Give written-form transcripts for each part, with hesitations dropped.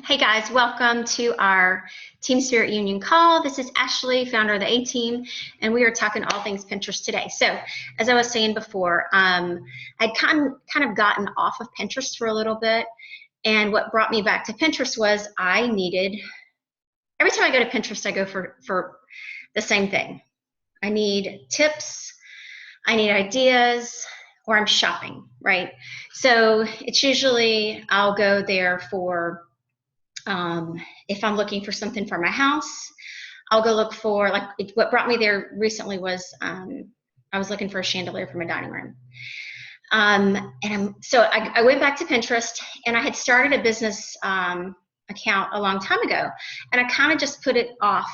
Hey guys, welcome to our Team Spirit Union call. This is Ashley, founder of the A-Team, and we are talking all things Pinterest today. So, as I was saying before, I'd kind of gotten off of Pinterest for a little bit, and what brought me back to Pinterest was I needed, every time I go to Pinterest, I go for the same thing. I need tips, I need ideas, or I'm shopping, right? So it's usually I'll go there for if I'm looking for something for my house, I'll go look for, what brought me there recently was I was looking for a chandelier for my dining room. So I went back to Pinterest, and I had started a business account a long time ago, and I kind of just put it off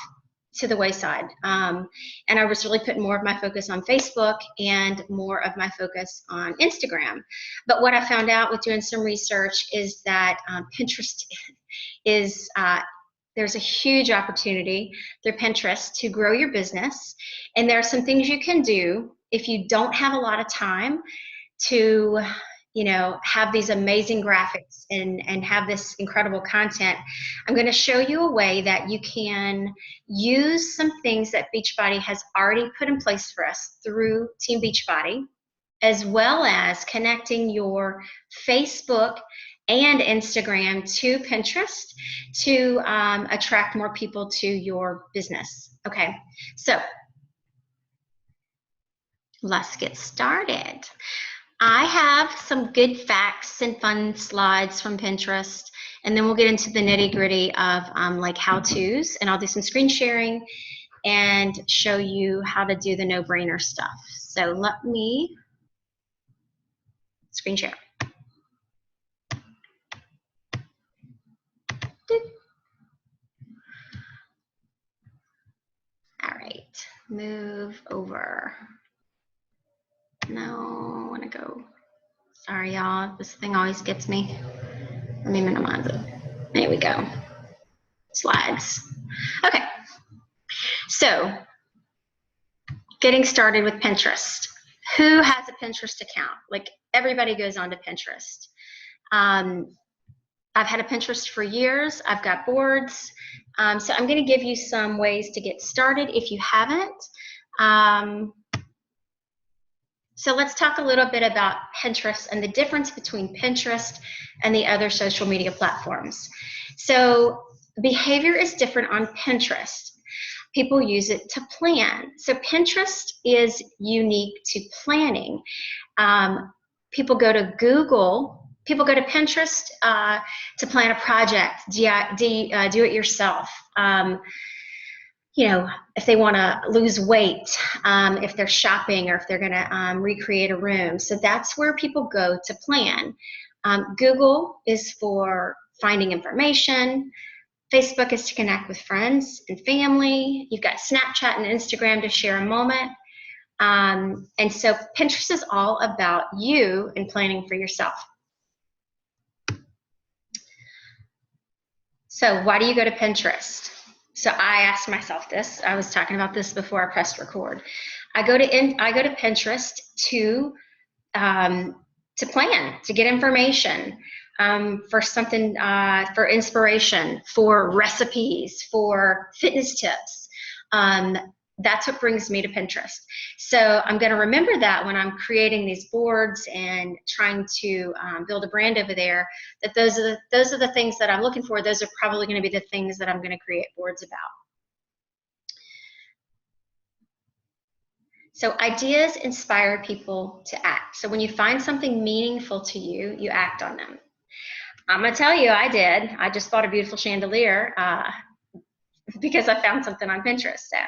to the wayside. And I was really putting more of my focus on Facebook and more of my focus on Instagram. But what I found out with doing some research is that Pinterest is there's a huge opportunity through Pinterest to grow your business. And there are some things you can do if you don't have a lot of time to have these amazing graphics and have this incredible content. I'm going to show you a way that you can use some things that Beachbody has already put in place for us through Team Beachbody, as well as connecting your Facebook and Instagram to Pinterest to attract more people to your business. Okay, so let's get started. I have some good facts and fun slides from Pinterest, and then we'll get into the nitty-gritty of like how-tos, and I'll do some screen sharing and show you how to do the no-brainer stuff. So let me screen share. All right, move over. No, I want to go. Sorry, y'all. This thing always gets me. Let me minimize it. There we go. Slides. Okay. So, getting started with Pinterest. Who has a Pinterest account? Like, everybody goes onto Pinterest. I've had a Pinterest for years. I've got boards. So I'm going to give you some ways to get started if you haven't. So let's talk a little bit about Pinterest and the difference between Pinterest and the other social media platforms. So behavior is different on Pinterest. People use it to plan. So Pinterest is unique to planning. People go to Pinterest to plan a project, do it yourself. If they want to lose weight, if they're shopping, or if they're going to recreate a room. So that's where people go to plan. Google is for finding information. Facebook is to connect with friends and family. You've got Snapchat and Instagram to share a moment. And so Pinterest is all about you and planning for yourself. So why do you go to Pinterest? So I asked myself this. I was talking about this before I pressed record. I go to Pinterest to plan, to get information, for something, for inspiration, for recipes, for fitness tips. That's what brings me to Pinterest. So I'm going to remember that when I'm creating these boards and trying to build a brand over there, that those are the things that I'm looking for. Those are probably going to be the things that I'm going to create boards about. So ideas inspire people to act. So when you find something meaningful to you, you act on them. I'm going to tell you, I did. I just bought a beautiful chandelier because I found something on Pinterest. So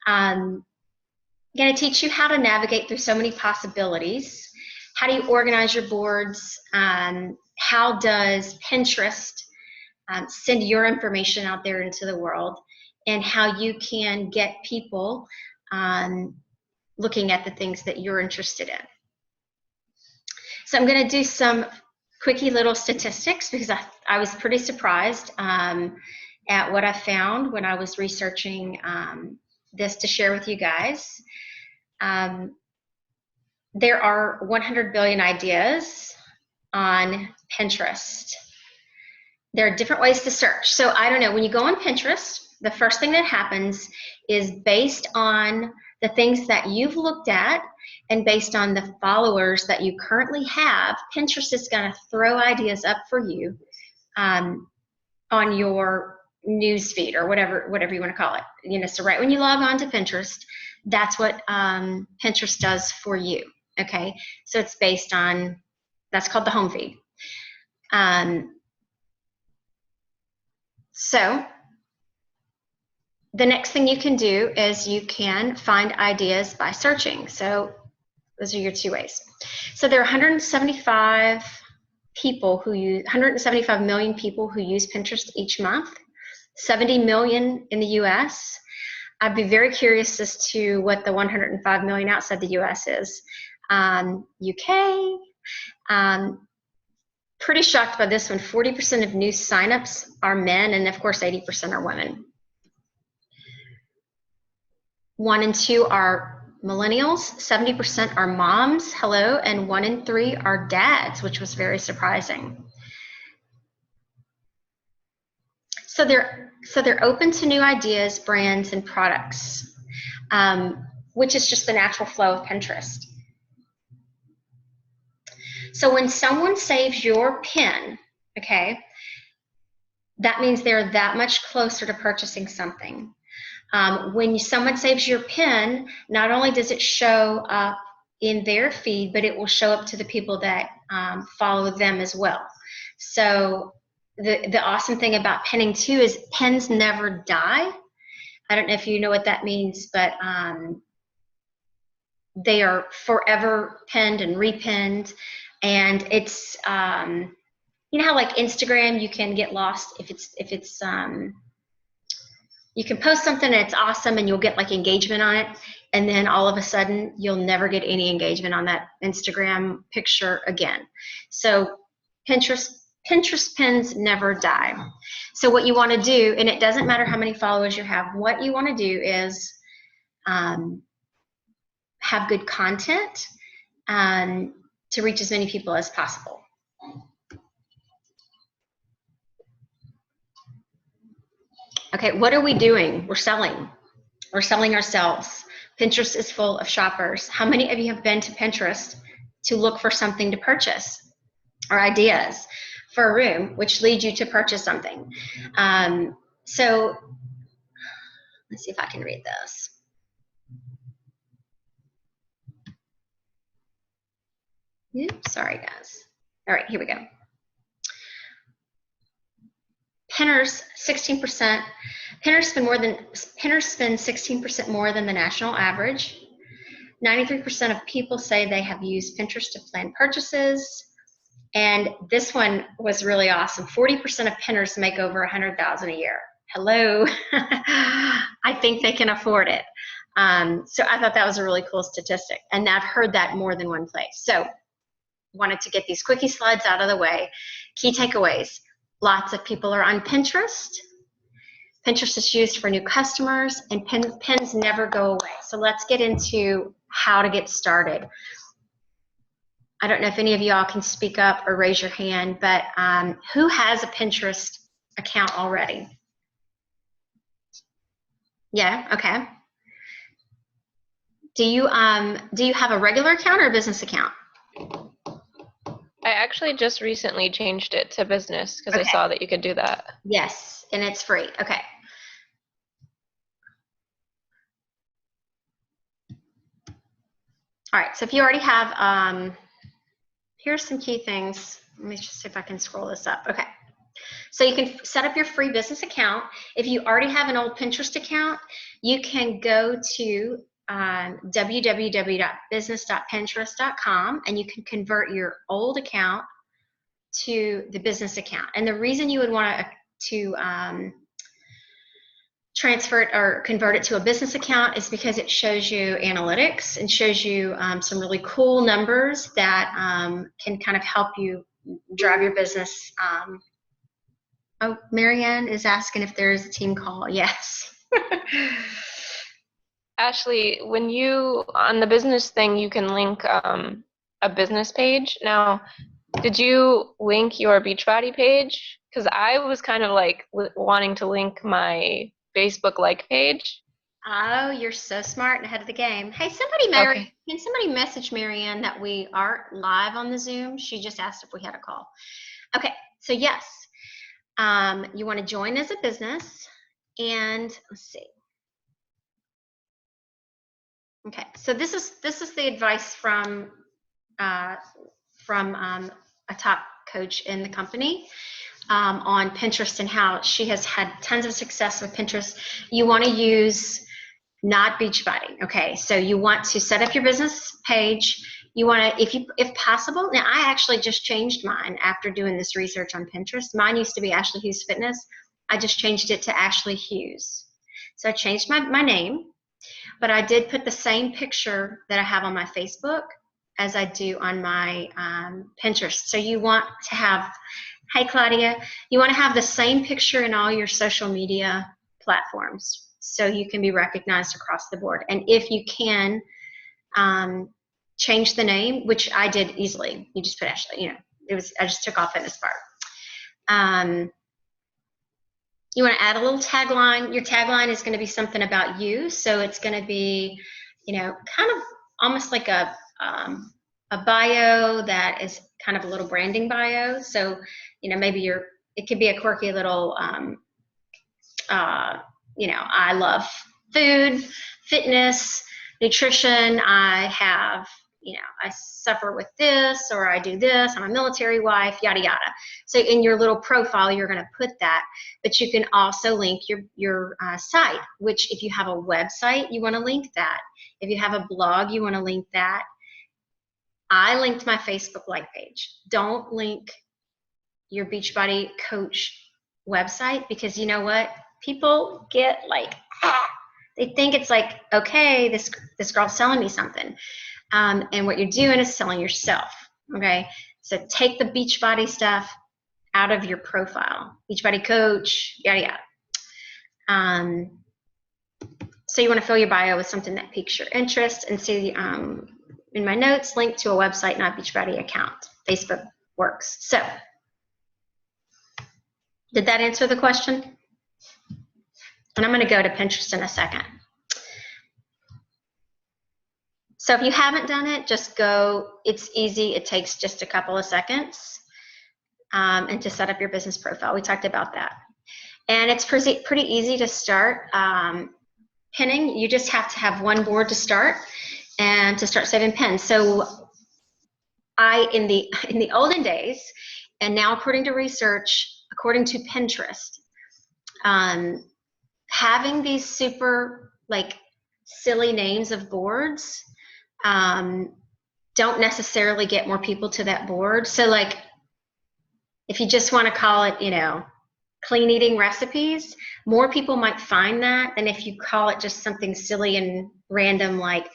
I'm going to teach you how to navigate through so many possibilities. How do you organize your boards? How does Pinterest send your information out there into the world? And how you can get people looking at the things that you're interested in. So I'm going to do some quickie little statistics because I was pretty surprised at what I found when I was researching this to share with you guys. There are 100 billion ideas on Pinterest. there are different ways to search. So I don't know, when you go on Pinterest, the first thing that happens is based on the things that you've looked at and based on the followers that you currently have, Pinterest is going to throw ideas up for you on your news feed or whatever you want to call it. You know, so right when you log on to Pinterest, that's what Pinterest does for you. Okay, so it's based on, that's called the home feed. So the next thing you can do is you can find ideas by searching. So those are your two ways. So there are 175 million people who use Pinterest each month, 70 million in the US. I'd be very curious as to what the 105 million outside the US is. UK, pretty shocked by this one. 40% of new signups are men, and of course 80% are women. 1 and 2 are millennials, 70% are moms, hello, and 1 in 3 are dads, which was very surprising. So they're open to new ideas, brands, and products, which is just the natural flow of Pinterest. So when someone saves your pin, okay, that means they're that much closer to purchasing something. When someone saves your pin, not only does it show up in their feed, but it will show up to the people that follow them as well. So the awesome thing about pinning too is pins never die. I don't know if you know what that means, but they are forever pinned and repinned. And it's, you know how like Instagram, you can get lost if it's you can post something and it's awesome and you'll get like engagement on it, and then all of a sudden you'll never get any engagement on that Instagram picture again. So Pinterest pins never die. So what you want to do, and it doesn't matter how many followers you have, what you want to do is have good content to reach as many people as possible. Okay, what are we doing? We're selling. We're selling ourselves. Pinterest is full of shoppers. How many of you have been to Pinterest to look for something to purchase or ideas for a room, which leads you to purchase something? So let's see if I can read this. Oops, sorry guys. All right, here we go. Pinners, 16%. Pinners spend 16% more than the national average. 93% of people say they have used Pinterest to plan purchases. And this one was really awesome. 40% of pinners make over $100,000 a year. Hello. I think they can afford it. So I thought that was a really cool statistic. And I've heard that more than one place. So wanted to get these quickie slides out of the way. Key takeaways. Lots of people are on Pinterest. Pinterest is used for new customers, and pins never go away. So let's get into how to get started. I don't know if any of y'all can speak up or raise your hand, but who has a Pinterest account already? Yeah, okay. Do you have a regular account or a business account? I actually just recently changed it to business because I saw that you could do that. Yes, and it's free. Okay. All right, so if you already have, here's some key things. Let me just see if I can scroll this up. Okay. So you can set up your free business account. If you already have an old Pinterest account, you can go to www.business.pinterest.com and you can convert your old account to the business account. And the reason you would want to transfer it or convert it to a business account is because it shows you analytics and shows you some really cool numbers that can kind of help you drive your business. Oh, Marianne is asking if there is a team call. Yes. Ashley, when you, on the business thing, you can link a business page. Now, Did you link your Beachbody page? Because I was kind of like wanting to link my Facebook like page. Oh, you're so smart and ahead of the game. Hey, Okay. can somebody message Marianne that we are live on the Zoom? She just asked if we had a call. Okay, so yes, you want to join as a business, and let's see. Okay, so this is the advice from a top coach in the company on Pinterest and how she has had tons of success with Pinterest. You want to use not Beachbody. Okay, so you want to set up your business page. You want to, if possible. Now, I actually just changed mine after doing this research on Pinterest. Mine used to be Ashley Hughes Fitness. I just changed it to Ashley Hughes. So I changed my name, but I did put the same picture that I have on my Facebook as I do on my Pinterest. So you want to have, hey Claudia, you want to have the same picture in all your social media platforms so you can be recognized across the board. And if you can change the name, which I did easily, you just put Ashley, you know, I just took off fitness part. You want to add a little tagline. Your tagline is going to be something about you. So it's going to be, you know, kind of almost like a bio that is kind of a little branding bio. So, you know, maybe it could be a quirky little, you know, I love food, fitness, nutrition. I have, you know, I suffer with this, or I do this, I'm a military wife, yada, yada. So in your little profile, you're going to put that, but you can also link your site, which if you have a website, you want to link that. If you have a blog, you want to link that. I linked my Facebook like page. Don't link your Beachbody coach website, because you know what? People get like, they think it's like, okay, this girl's selling me something. And what you're doing is selling yourself, okay? So take the Beachbody stuff out of your profile. Beachbody coach, yada, yada. So you want to fill your bio with something that piques your interest, and see in my notes, link to a website, not Beachbody account. Facebook works. So did that answer the question? And I'm going to go to Pinterest in a second. So if you haven't done it, just go. It's easy. It takes just a couple of seconds. And to set up your business profile. We talked about that. And it's pretty easy to start pinning. You just have to have one board to start and to start saving pins. So in the olden days, and now according to research, according to Pinterest, having these super like silly names of boards don't necessarily get more people to that board. So like, if you just want to call it, you know, clean eating recipes, more people might find that than if you call it just something silly and random like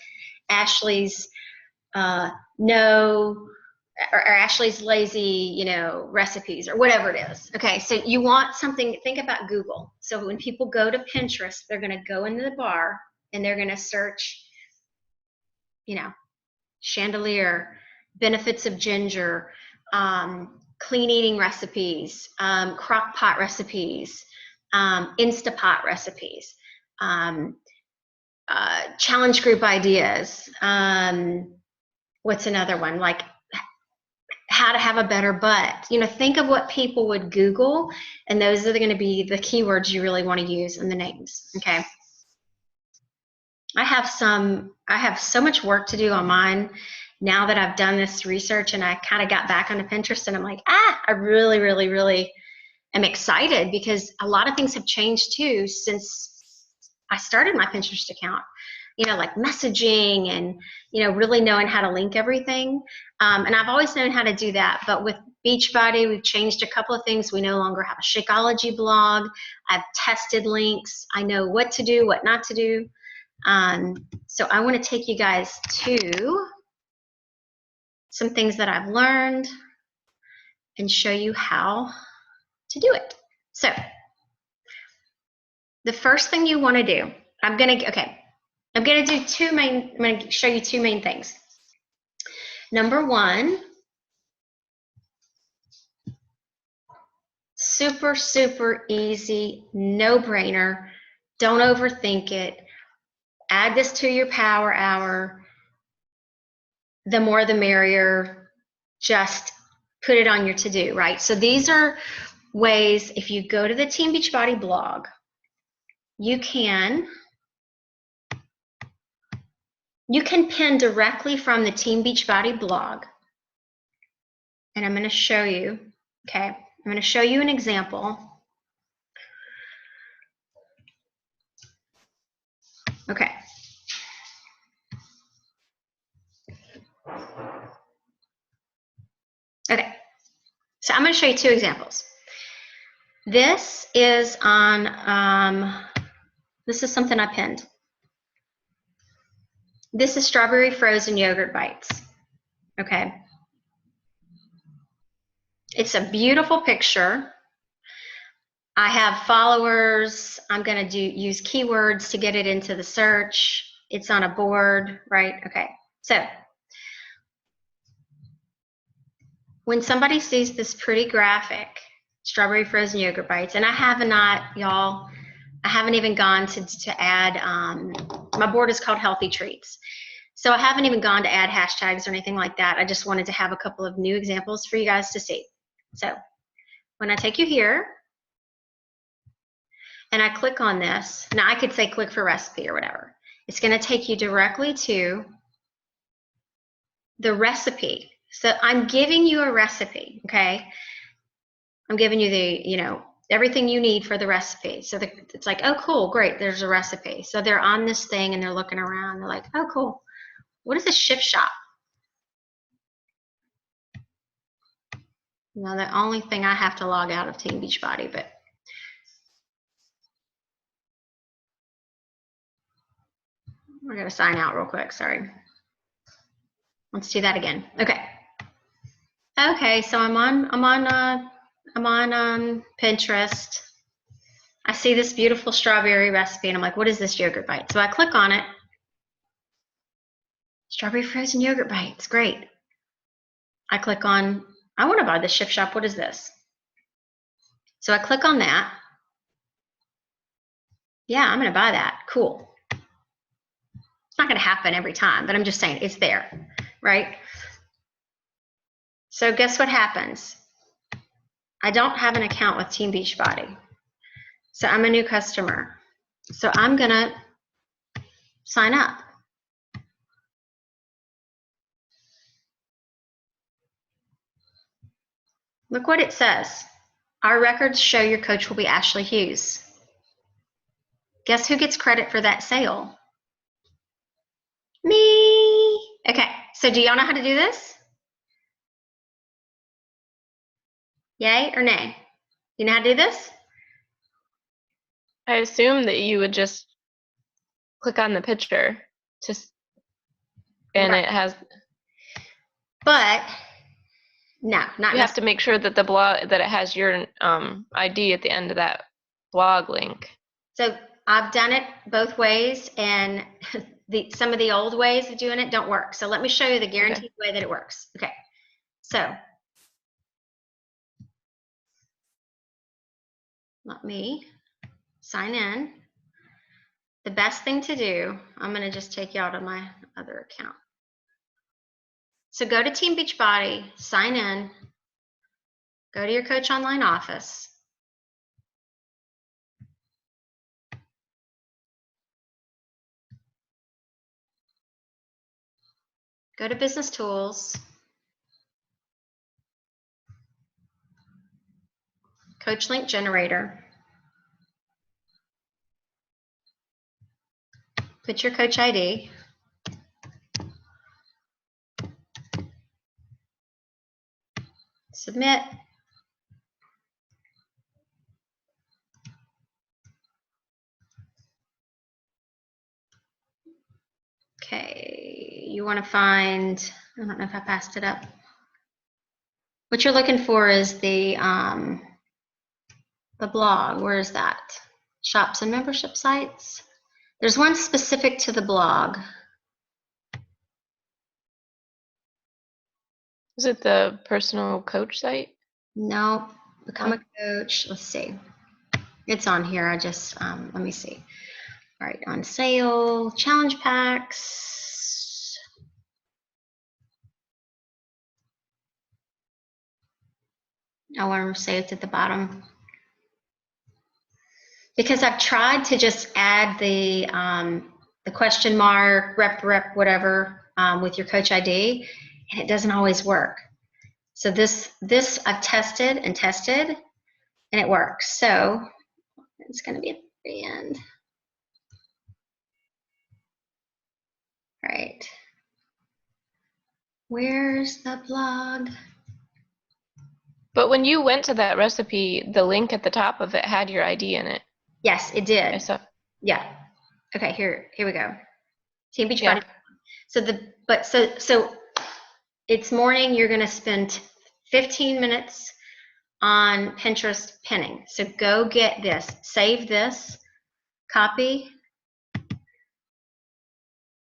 Ashley's no, or Ashley's lazy, you know, recipes, or whatever it is. Okay, so you want something, think about Google. So when people go to Pinterest, they're going to go into the bar and they're going to search, you know, chandelier, benefits of ginger, clean eating recipes, crock pot recipes, Instapot recipes, challenge group ideas. What's another one? Like how to have a better butt. You know, think of what people would Google, and those are going to be the keywords you really want to use in the names. Okay. I have so much work to do on mine now that I've done this research, and I kind of got back onto Pinterest, and I'm like, I really, really, really am excited, because a lot of things have changed too since I started my Pinterest account. You know, like messaging and, you know, really knowing how to link everything. And I've always known how to do that, but with Beachbody, we've changed a couple of things. We no longer have a Shakeology blog. I've tested links. I know what to do, what not to do. So I want to take you guys to some things that I've learned and show you how to do it. So the first thing you want to do, I'm going to show you two main things. Number one, super, super easy, no-brainer. Don't overthink it. Add this to your power hour. The more the merrier. Just put it on your to-do, right? So these are ways, if you go to the Team Beachbody blog, you can pin directly from the Team Beachbody blog. And I'm going to show you, okay? I'm going to show you an example. Okay. Okay. So I'm going to show you two examples. This is on, this is something I pinned. This is strawberry frozen yogurt bites. Okay. It's a beautiful picture. I have followers. I'm going to use keywords to get it into the search. It's on a board, right? Okay. So when somebody sees this pretty graphic, strawberry frozen yogurt bites, and I have not, y'all, I haven't even gone to add, my board is called Healthy Treats. So I haven't even gone to add hashtags or anything like that. I just wanted to have a couple of new examples for you guys to see. So when I take you here, and I click on this, now I could say click for recipe or whatever. It's going to take you directly to the recipe. So I'm giving you a recipe, okay? I'm giving you the, everything you need for the recipe. So it's like, oh, cool, great, there's a recipe. So they're on this thing and they're looking around. They're like, oh, cool. What is a Shipt Shop? Now, the only thing I have to log out of Team Beachbody, but we're going to sign out real quick, sorry. Let's do that again. Okay. Okay, so I'm on Pinterest. I see this beautiful strawberry recipe and I'm like, what is this yogurt bite? So I click on it. Strawberry frozen yogurt bites, great. I click on, I want to buy the Shipt Shop, what is this? So I click on that. Yeah, I'm going to buy that, cool. It's not going to happen every time, but I'm just saying it's there, right? So guess what happens? I don't have an account with Team Beachbody. So I'm a new customer. So I'm going to sign up. Look what it says. Our records show your coach will be Ashley Hughes. Guess who gets credit for that sale? Me. Okay, so do y'all know how to do this? Yay or nay? You know how to do this? I assume that you would just click on the picture, and right. It has. But no, not. You have to make sure that the blog it has your ID at the end of that blog link. So I've done it both ways, and some of the old ways of doing it don't work. So let me show you the guaranteed way that it works. Okay, so let me sign in. The best thing to do, I'm going to just take you out of my other account. So go to Team Beachbody, sign in, go to your Coach Online office. Go to Business Tools, Coach Link Generator, put your Coach ID, submit, okay, you want to find, I don't know if I passed it up. What you're looking for is the blog. Where is that? Shops and membership sites. There's one specific to the blog. Is it the personal coach site? No, Become a coach. Let's see. It's on here. I just, let me see. All right, on sale, challenge packs. I want to say it's at the bottom. Because I've tried to just add the question mark, rep, whatever, with your coach ID, and it doesn't always work. So this I've tested, and it works. So it's going to be at the end. All right. Where's the blog? But when you went to that recipe, the link at the top of it had your ID in it. Yes, it did. I saw. Yeah. Okay, here we go. Team Beachbody. Yeah. So it's morning. You're going to spend 15 minutes on Pinterest pinning. So go get this, save this, copy,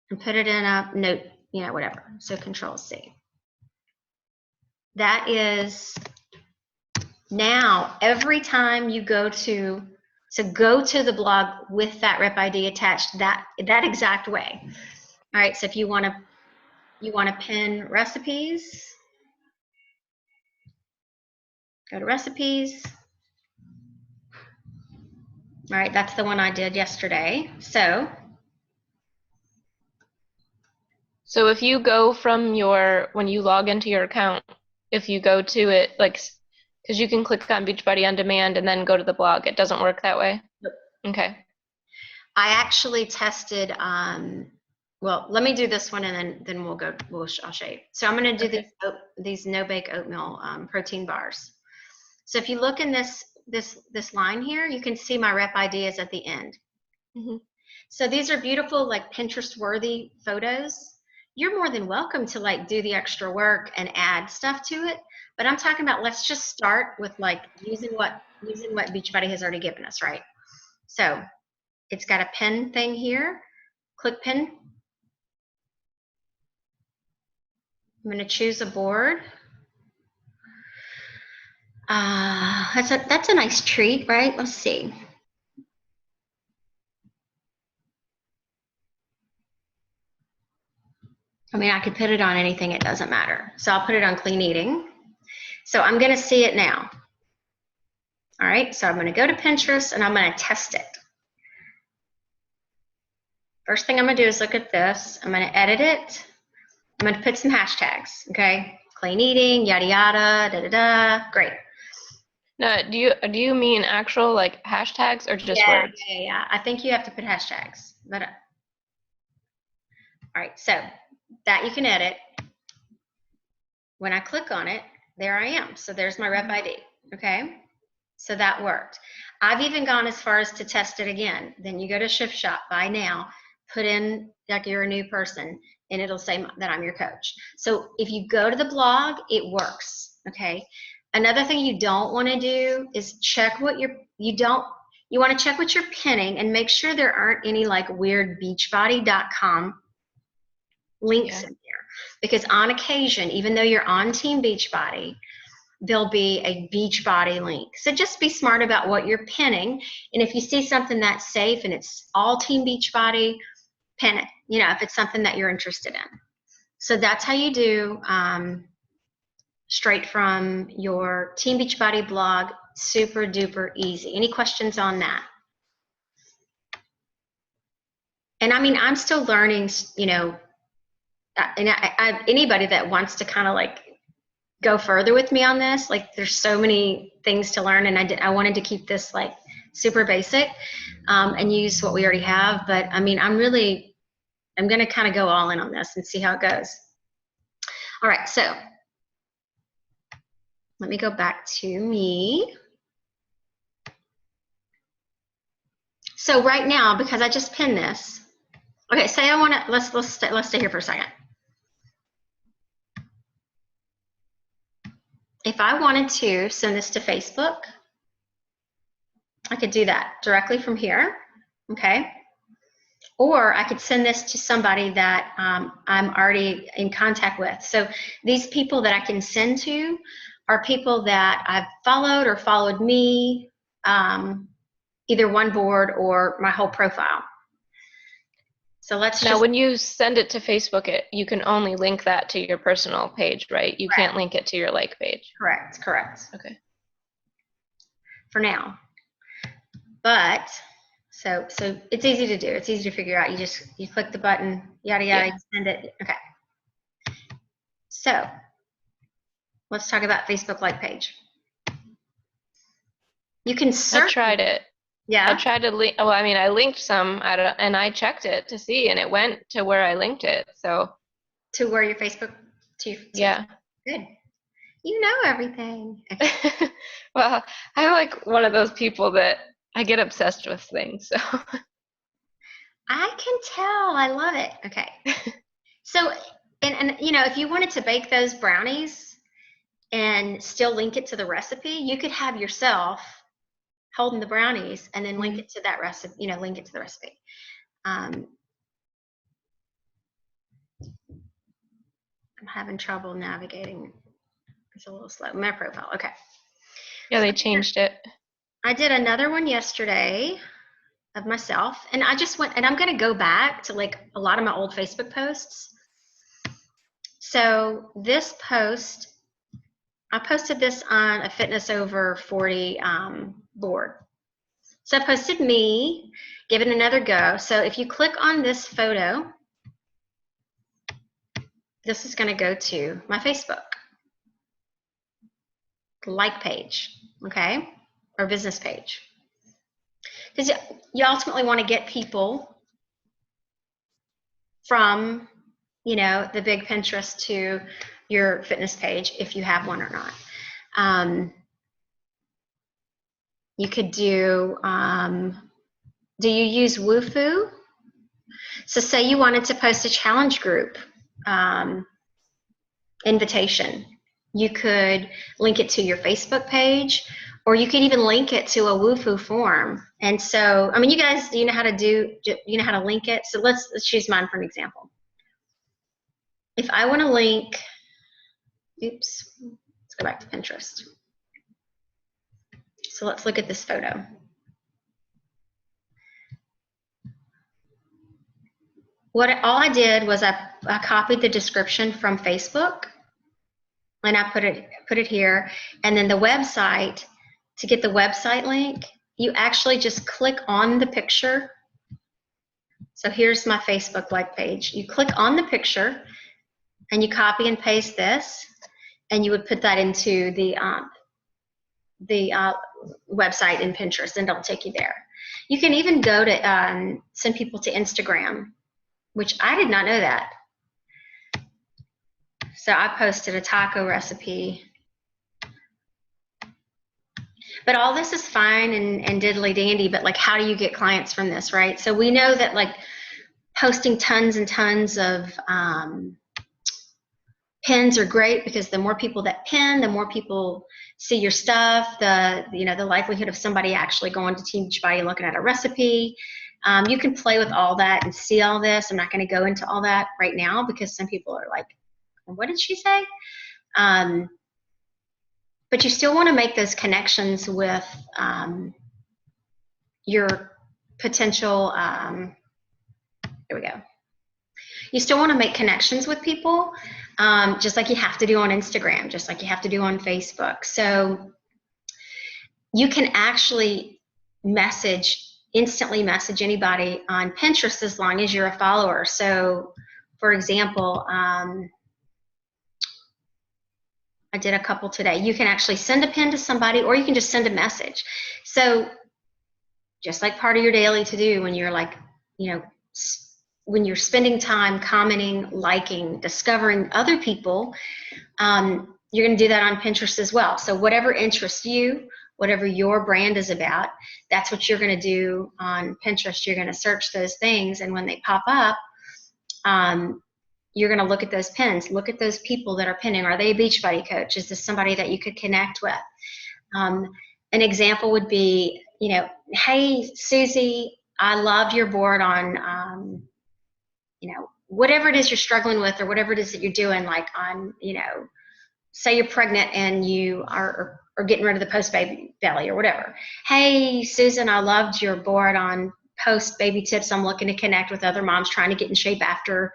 and put it in a note, whatever. So Control C. That is now every time you go to the blog with that rep ID attached, that exact way. All right. So if you want to pin recipes, go to recipes. All right, that's the one I did yesterday. So if you go from when you log into your account, if you go to it, because you can click on Beachbody on Demand and then go to the blog, it doesn't work that way? Nope. Okay. I actually tested, well, let me do this one and then I'll show you. So I'm going to do these no-bake oatmeal protein bars. So if you look in this line here, you can see my rep ID is at the end. Mm-hmm. So these are beautiful, like Pinterest-worthy photos. You're more than welcome to do the extra work and add stuff to it. But I'm talking about, let's just start with using what Beachbody has already given us, right? So it's got a pin thing here. Click pin. I'm going to choose a board. That's a nice treat, right? Let's see. I mean, I could put it on anything, it doesn't matter. So I'll put it on clean eating. So I'm going to see it now. All right, so I'm going to go to Pinterest and I'm going to test it. First thing I'm going to do is look at this. I'm going to edit it. I'm going to put some hashtags, okay? Clean eating, yada, yada, da, da, da. Great. Now, do you mean actual hashtags or just words? Yeah. I think you have to put hashtags. But all right, so that you can edit. When I click on it, there I am. So there's my rep ID, okay? So that worked. I've even gone as far as to test it again. Then you go to Shift Shop, buy now, put in you're a new person, and it'll say that I'm your coach. So if you go to the blog, it works, okay? Another thing you don't want to do is check what you want to check what you're pinning and make sure there aren't any weird beachbody.com links in there. Because on occasion, even though you're on Team Beachbody, there'll be a Beachbody link. So just be smart about what you're pinning. And if you see something that's safe and it's all Team Beachbody, pin it, if it's something that you're interested in. So that's how you do straight from your Team Beachbody blog. Super duper easy. Any questions on that? And I mean, I'm still learning, and anybody that wants to kind of go further with me on this, there's so many things to learn, and I wanted to keep this super basic and use what we already have. But I mean, I'm going to kind of go all in on this and see how it goes. All right, so let me go back to me. So right now, because I just pinned this, okay, say I want to, let's stay here for a second. If I wanted to send this to Facebook, I could do that directly from here, okay? Or I could send this to somebody that I'm already in contact with. So these people that I can send to are people that I've followed or followed me, either one board or my whole profile. So let's Now, just, when you send it to Facebook, you can only link that to your personal page, right? You can't link it to your like page. correct. Okay. For now. But so it's easy to do. It's easy to figure out. You click the button, yada yada, Yeah. you send it. Okay. So let's talk about Facebook like page. You can search. I tried it. Yeah. I tried to link. Well, I mean, I linked some, and I checked it to see, and it went to where I linked it. So. To where your Facebook. Yeah. Good. You know everything. Okay. Well, I'm like one of those people that I get obsessed with things. So. I can tell. I love it. Okay. So, and you know, if you wanted to bake those brownies and still link it to the recipe, you could have yourself holding the brownies and then link it to that recipe, you know, link it to the recipe. I'm having trouble navigating. It's a little slow. My profile. Okay. Yeah, they changed it. I did another one yesterday of myself, and I just went, and I'm going to go back to like a lot of my old Facebook posts. So this post, I posted this on a Fitness Over 40 board. So I posted me, give it another go. So if you click on this photo, this is going to go to my Facebook like page, okay, or business page. Because you ultimately want to get people from, you know, the big Pinterest to your fitness page, if you have one or not. You could do you use Wufoo? So say you wanted to post a challenge group invitation. You could link it to your Facebook page, or you could even link it to a Wufoo form. And so, I mean, you guys, do you know how to link it? So let's choose mine for an example. If I want to link, oops, let's go back to Pinterest. So let's look at this photo. All I did was I copied the description from Facebook, and I put it here, and then the website, to get the website link, you actually just click on the picture. So here's my Facebook like page. You click on the picture and you copy and paste this, and you would put that into the website in Pinterest, and it'll take you there. You can even go to send people to Instagram, which I did not know that. So I posted a taco recipe. But all this is fine and diddly dandy, but like, how do you get clients from this, right? So we know that like posting tons and tons of pins are great, because the more people that pin, the more people see your stuff, the likelihood of somebody actually going to Teachbody and looking at a recipe. You can play with all that and see all this. I'm not going to go into all that right now, because some people are like, what did she say? But you still want to make those connections with your potential, here we go. You still want to make connections with people, just like you have to do on Instagram, just like you have to do on Facebook. So you can actually instantly message anybody on Pinterest as long as you're a follower. So for example, I did a couple today. You can actually send a pin to somebody, or you can just send a message. So just like part of your daily to-do, when you're like, you know, when you're spending time commenting, liking, discovering other people, you're going to do that on Pinterest as well. So whatever interests you, whatever your brand is about, that's what you're going to do on Pinterest. You're going to search those things, and when they pop up, you're going to look at those pins, look at those people that are pinning. Are they a Beachbody coach? Is this somebody that you could connect with? An example would be, you know, hey, Susie, I loved your board on, you know, whatever it is you're struggling with, or whatever it is that you're doing, like on, you know, say you're pregnant and you are or getting rid of the post baby belly or whatever. Hey, Susan, I loved your board on post baby tips. I'm looking to connect with other moms trying to get in shape after,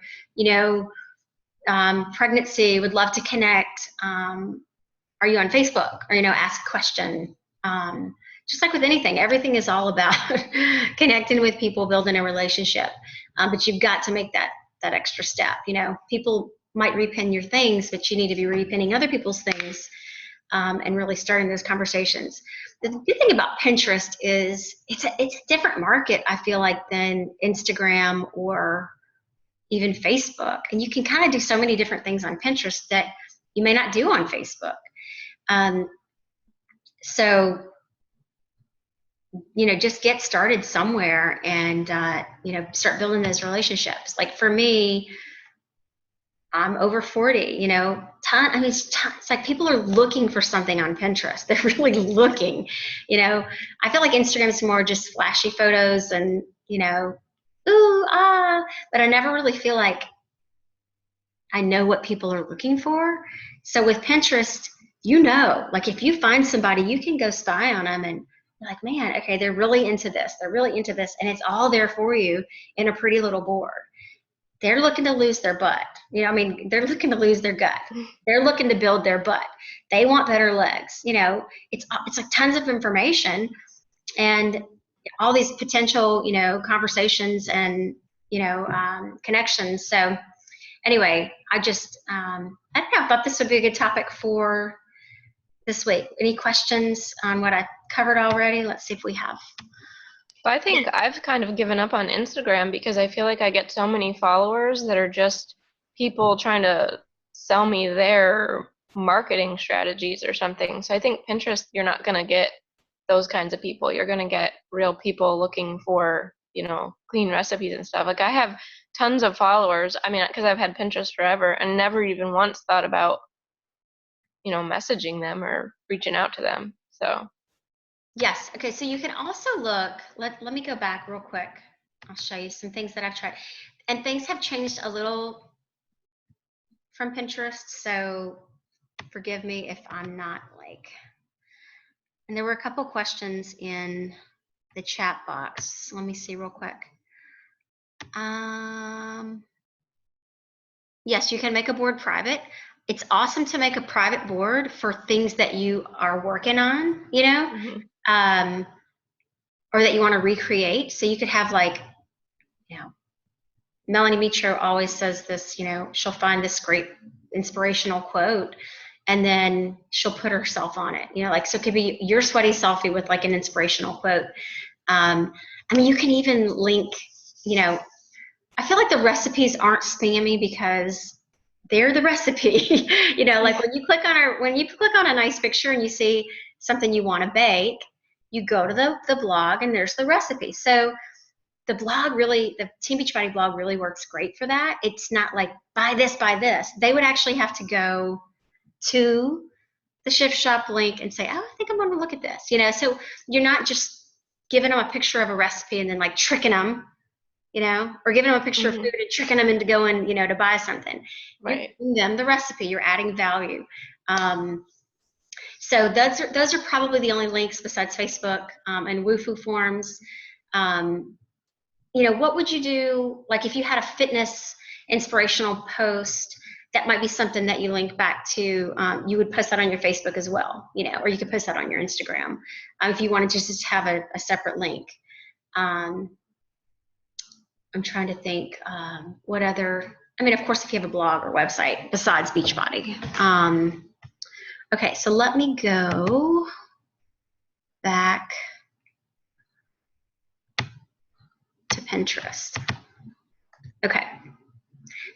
pregnancy. Would love to connect. Are you on Facebook? Or, ask a question. Just like with anything, everything is all about connecting with people, building a relationship. But you've got to make that extra step. People might repin your things, but you need to be repinning other people's things, and really starting those conversations. The good thing about Pinterest is it's a different market, I feel like, than Instagram or even Facebook. And you can kind of do so many different things on Pinterest that you may not do on Facebook. So, just get started somewhere and, start building those relationships. Like for me, I'm over 40, it's like people are looking for something on Pinterest. They're really looking, I feel like Instagram is more just flashy photos and, ooh, ah, but I never really feel like I know what people are looking for. So with Pinterest, like if you find somebody, you can go spy on them and you're like, man, okay, they're really into this. They're really into this. And it's all there for you in a pretty little board. They're looking to lose their butt. They're looking to lose their gut. They're looking to build their butt. They want better legs. It's like tons of information and all these potential, conversations and, connections. So anyway, I don't know, I thought this would be a good topic for this week. Any questions on what I covered already? Let's see if we have. I think I've kind of given up on Instagram because I feel like I get so many followers that are just people trying to sell me their marketing strategies or something. So I think Pinterest, you're not going to get those kinds of people. You're going to get real people looking for, clean recipes and stuff. Like I have tons of followers. Because I've had Pinterest forever and never even once thought about, messaging them or reaching out to them. So. Yes. Okay. So you can also look, let me go back real quick. I'll show you some things that I've tried. And things have changed a little from Pinterest. So forgive me if I'm not and there were a couple questions in the chat box. Let me see real quick. Yes, you can make a board private. It's awesome to make a private board for things that you are working on, mm-hmm. Or that you want to recreate. So you could have Melanie Mitro always says this, she'll find this great inspirational quote and then she'll put herself on it, so it could be your sweaty selfie with an inspirational quote. You can even link, I feel like the recipes aren't spammy because they're the recipe, when you click on a nice picture and you see something you want to bake, you go to the blog and there's the recipe. So the Team Beachbody blog really works great for that. It's not like buy this. They would actually have to go to the Shift Shop link and say, oh, I think I'm going to look at this. So you're not just giving them a picture of a recipe and then tricking them, or giving them a picture mm-hmm. of food and tricking them into going, to buy something. Right. You're giving them the recipe. You're adding value. So those are probably the only links besides Facebook and Wufoo forums. What would you do, if you had a fitness inspirational post, that might be something that you link back to, you would post that on your Facebook as well, or you could post that on your Instagram if you wanted to just have a separate link. I'm trying to think what other, of course, if you have a blog or website besides Beachbody. Okay, so let me go back to Pinterest. Okay,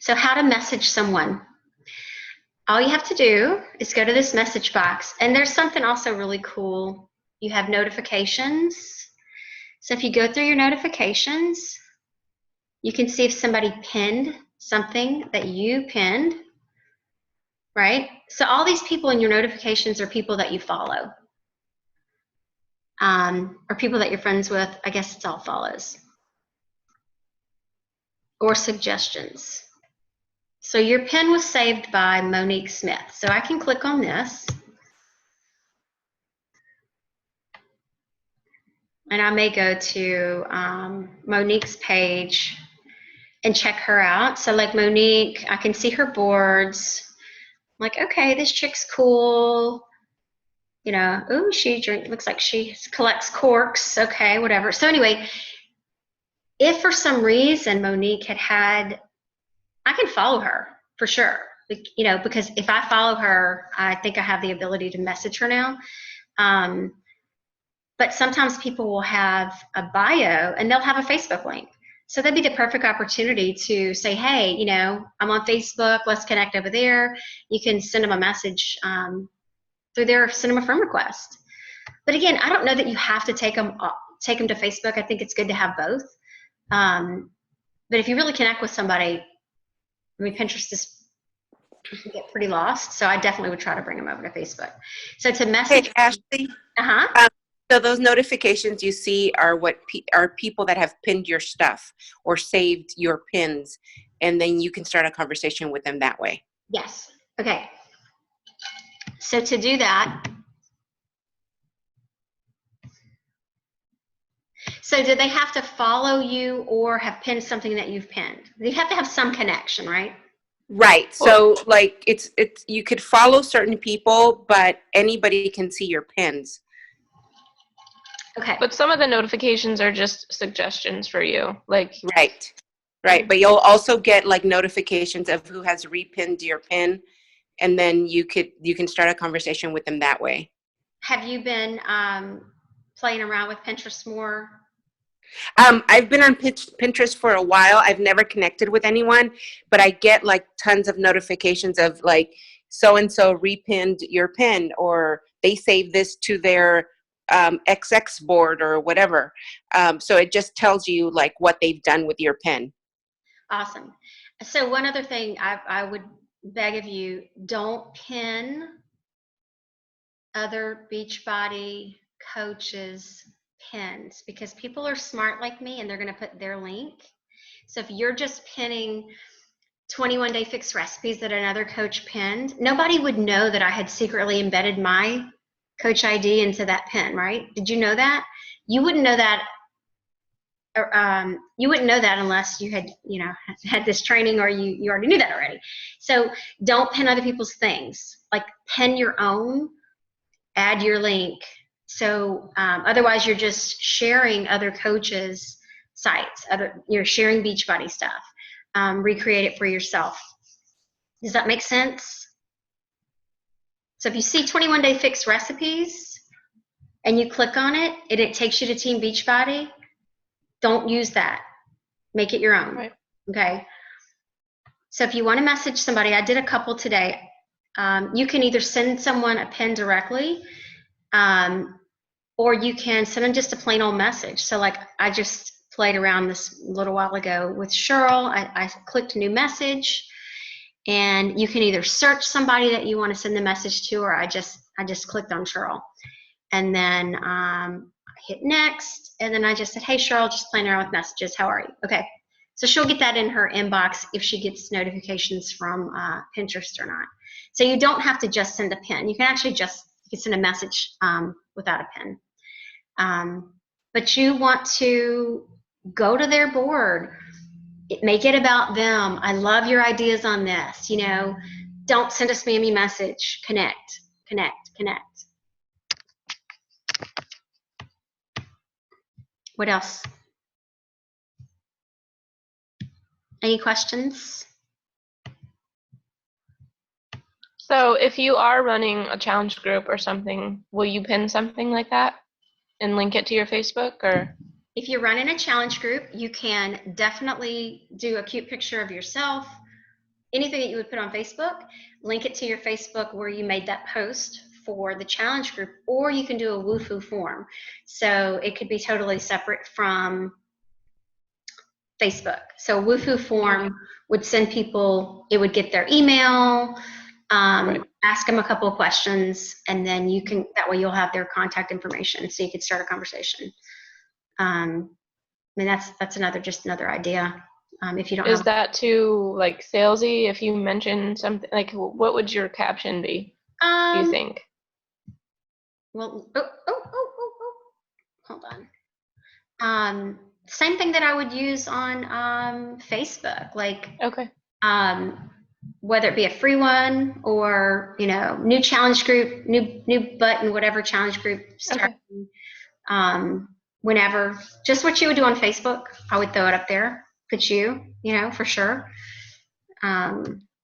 so how to message someone. All you have to do is go to this message box, and there's something also really cool. You have notifications. So if you go through your notifications, you can see if somebody pinned something that you pinned, right? So all these people in your notifications are people that you follow, or people that you're friends with. I guess it's all follows. Or suggestions. So your pin was saved by Monique Smith. So I can click on this. And I may go to Monique's page and check her out. So like Monique, I can see her boards. I'm like, okay, this chick's cool. You know, ooh, looks like she collects corks. Okay, whatever. So anyway, if for some reason Monique I can follow her for sure. You know, because if I follow her, I think I have the ability to message her now. But sometimes people will have a bio and they'll have a Facebook link. So that'd be the perfect opportunity to say, hey, you know, I'm on Facebook, let's connect over there. You can send them a message through there, send them a friend request. But again, I don't know that you have to take them to Facebook. I think it's good to have both. But if you really connect with somebody, I mean, Pinterest you can get pretty lost. So I definitely would try to bring them over to Facebook. So to message. Hey, Ashley. So those notifications you see are are people that have pinned your stuff or saved your pins, and then you can start a conversation with them that way. Yes. Okay. So to do that, so do they have to follow you or have pinned something that you've pinned? You have to have some connection, right? Right. So like it's you could follow certain people, but anybody can see your pins. Okay. But some of the notifications are just suggestions for you. Like Right. But you'll also get like notifications of who has repinned your pin, and then you can start a conversation with them that way. Have you been playing around with Pinterest more? I've been on Pinterest for a while. I've never connected with anyone, but I get like tons of notifications of like so-and-so repinned your pin, or they saved this to their XX board or whatever. So it just tells you like what they've done with your pin. Awesome. So one other thing I would beg of you, don't pin other Beachbody coaches' pins, because people are smart like me and they're going to put their link. So if you're just pinning 21 Day Fix recipes that another coach pinned, nobody would know that I had secretly embedded my coach ID into that pin, right? Did you know that? You wouldn't know that. You wouldn't know that unless you had, you know, had this training, or you already knew that already. So don't pin other people's things. Like pin your own, add your link. So otherwise you're just sharing other coaches' sites. You're sharing Beachbody stuff. Recreate it for yourself. Does that make sense? So if you see 21 Day Fix recipes and you click on it and it takes you to Team Beachbody, don't use that. Make it your own. Right. Okay. So if you want to message somebody, I did a couple today. You can either send someone a pin directly, or you can send them just a plain old message. So like I just played around this a little while ago with Cheryl. I clicked new message, and you can either search somebody that you want to send the message to, or I just clicked on Cheryl, and then I hit next, and then I just said, hey Cheryl, just playing around with messages, how are you? Okay, so she'll get that in her inbox if she gets notifications from Pinterest or not. So you don't have to just send a pin. You can actually you can send a message without a pin. But you want to go to their board, make it about them. I love your ideas on this. You know, don't send a spammy message. Connect. What else? Any questions? So if you are running a challenge group or something, will you pin something like that and link it to your Facebook? Or if you're running a challenge group, you can definitely do a cute picture of yourself, anything that you would put on Facebook, link it to your Facebook where you made that post for the challenge group, or you can do a Wufoo form. So it could be totally separate from Facebook. So a Wufoo form would send people, it would get their email, ask them a couple of questions, and then you can, that way you'll have their contact information so you could start a conversation. I mean, that's just another idea. if you don't Is have. that too like salesy? If you mention something, like what would your caption be, do you think? Well, hold on. Same thing that I would use on Facebook, like Okay. whether it be a free one or, you know, new challenge group, new button, whatever challenge group starting, whenever, just what you would do on Facebook, I would throw it up there. Put you know, for sure.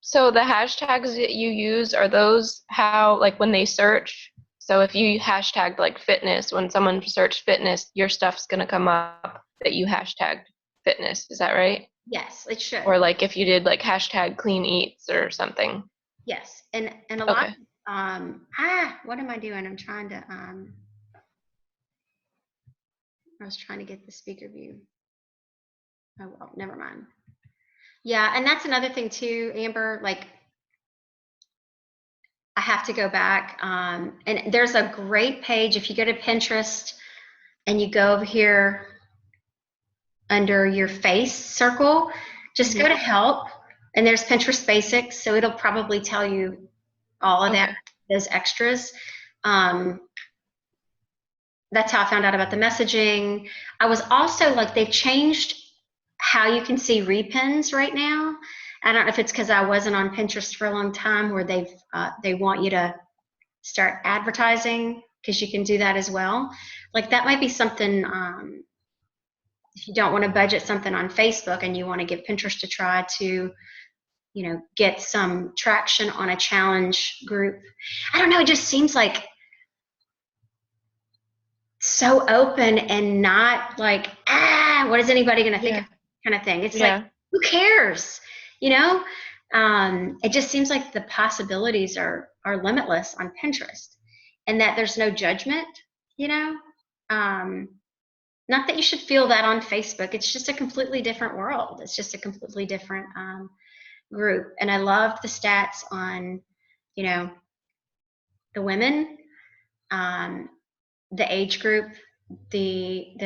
So the hashtags that you use, are those how, like when they search? So if you hashtagged like fitness, when someone searched fitness, your stuff's going to come up that you hashtagged fitness. Is that right? Yes, it should. Or like if you did like hashtag clean eats or something. Yes, and a lot. Okay. What am I doing? I'm trying to. I was trying to get the speaker view. Oh well, never mind. Yeah, and that's another thing too, Amber. Like, I have to go back. And there's a great page if you go to Pinterest and you go over here under your face circle. Just go to help, and there's Pinterest basics. So it'll probably tell you all of that, those extras. That's how I found out about the messaging. I was also like, they've changed how you can see repins right now. I don't know if it's because I wasn't on Pinterest for a long time, where they want you to start advertising, because you can do that as well. Like that might be something, if you don't want to budget something on Facebook and you want to give Pinterest a try to, you know, get some traction on a challenge group. I don't know, it just seems like so open and not like, what is anybody going to think of, kind of thing. It's like, who cares? You know, it just seems like the possibilities are limitless on Pinterest, and that there's no judgment, you know. Not that you should feel that on Facebook. It's just a completely different world. It's just a completely different group. And I love the stats on, you know, the women, the age group, the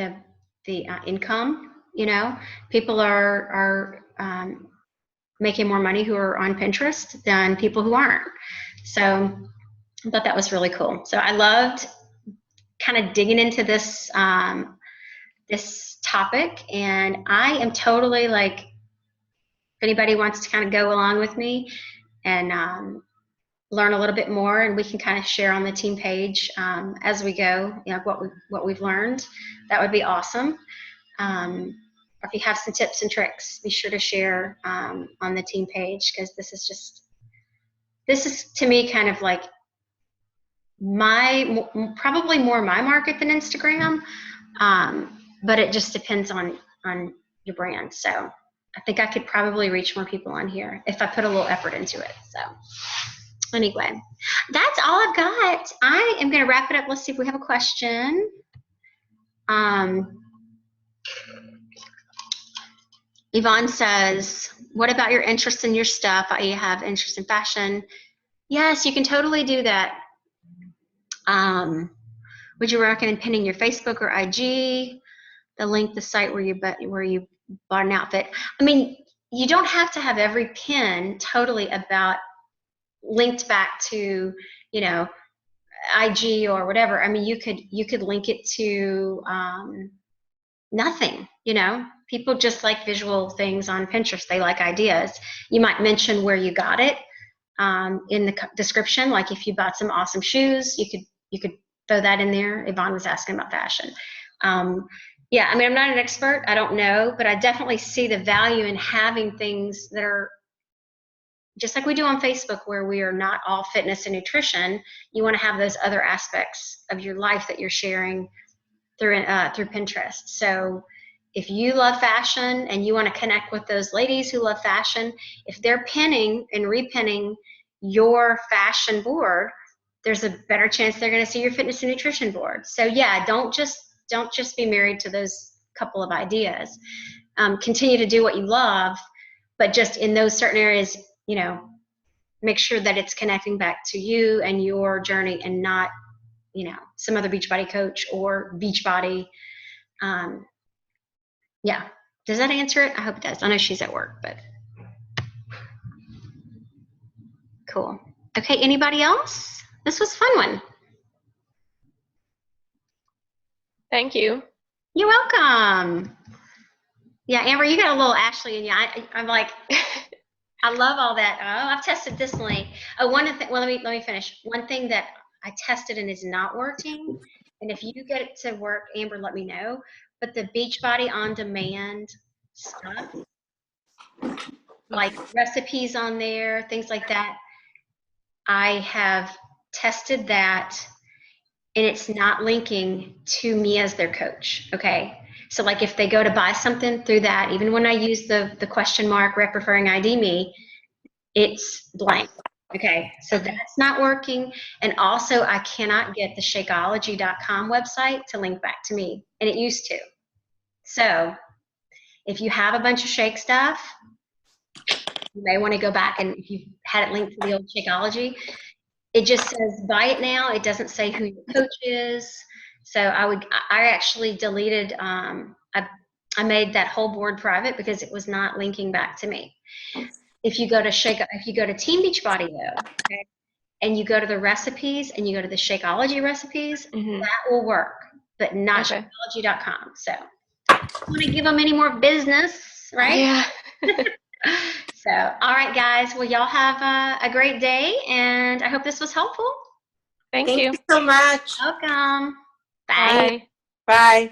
income. You know, people are making more money who are on Pinterest than people who aren't. So I thought that was really cool. So I loved kind of digging into this this topic, and I am totally like, if anybody wants to kind of go along with me and learn a little bit more, and we can kind of share on the team page as we go, you know, what we've learned, that would be awesome. Or if you have some tips and tricks, be sure to share on the team page, because this is to me kind of like probably more my market than Instagram, but it just depends on your brand. So I think I could probably reach more people on here if I put a little effort into it. So anyway, that's all I've got. I am going to wrap it up. Let's see if we have a question. Yvonne says, what about your interest in your stuff? You have interest in fashion? Yes, you can totally do that. Would you recommend pinning your Facebook or IG, the link, the site where you bought an outfit? I mean, you don't have to have every pin totally about linked back to, you know, IG or whatever. I mean, you could link it to nothing, you know. People just like visual things on Pinterest. They like ideas. You might mention where you got it in the description. Like if you bought some awesome shoes, you could throw that in there. Yvonne was asking about fashion. Yeah, I mean, I'm not an expert. I don't know, but I definitely see the value in having things that are just like we do on Facebook, where we are not all fitness and nutrition. You want to have those other aspects of your life that you're sharing through Pinterest. So if you love fashion and you want to connect with those ladies who love fashion, if they're pinning and repinning your fashion board, there's a better chance they're going to see your fitness and nutrition board. So yeah, don't just be married to those couple of ideas. Continue to do what you love, but just in those certain areas, you know, make sure that it's connecting back to you and your journey, and not, you know, some other Beachbody coach or Beachbody. Yeah, Does that answer it? I hope it does. I know she's at work, but cool. Okay, anybody else? This was a fun one. Thank you. You're welcome. Yeah, Amber, you got a little Ashley in you. I'm like, I love all that. Oh, I've tested this link. Oh, one thing. Well, let me finish. One thing that I tested and is not working, and if you get it to work, Amber, let me know. But the Beachbody on demand stuff, like recipes on there, things like that, I have tested that, and it's not linking to me as their coach. Okay. So like if they go to buy something through that, even when I use the question mark rep referring ID me, it's blank. Okay. So that's not working. And also I cannot get the Shakeology.com website to link back to me. And it used to. So if you have a bunch of shake stuff, you may want to go back, and if you had it linked to the old Shakeology, it just says buy it now. It doesn't say who your coach is. So I actually deleted, I made that whole board private because it was not linking back to me. If you go to Team Beachbody though, okay, and you go to the recipes and you go to the Shakeology recipes, that will work, but not Shakeology.com. So I don't want to give them any more business, right? Yeah. So, all right, guys. Well, y'all have a great day, and I hope this was helpful. Thank you so much. Welcome. Bye. Bye. Bye.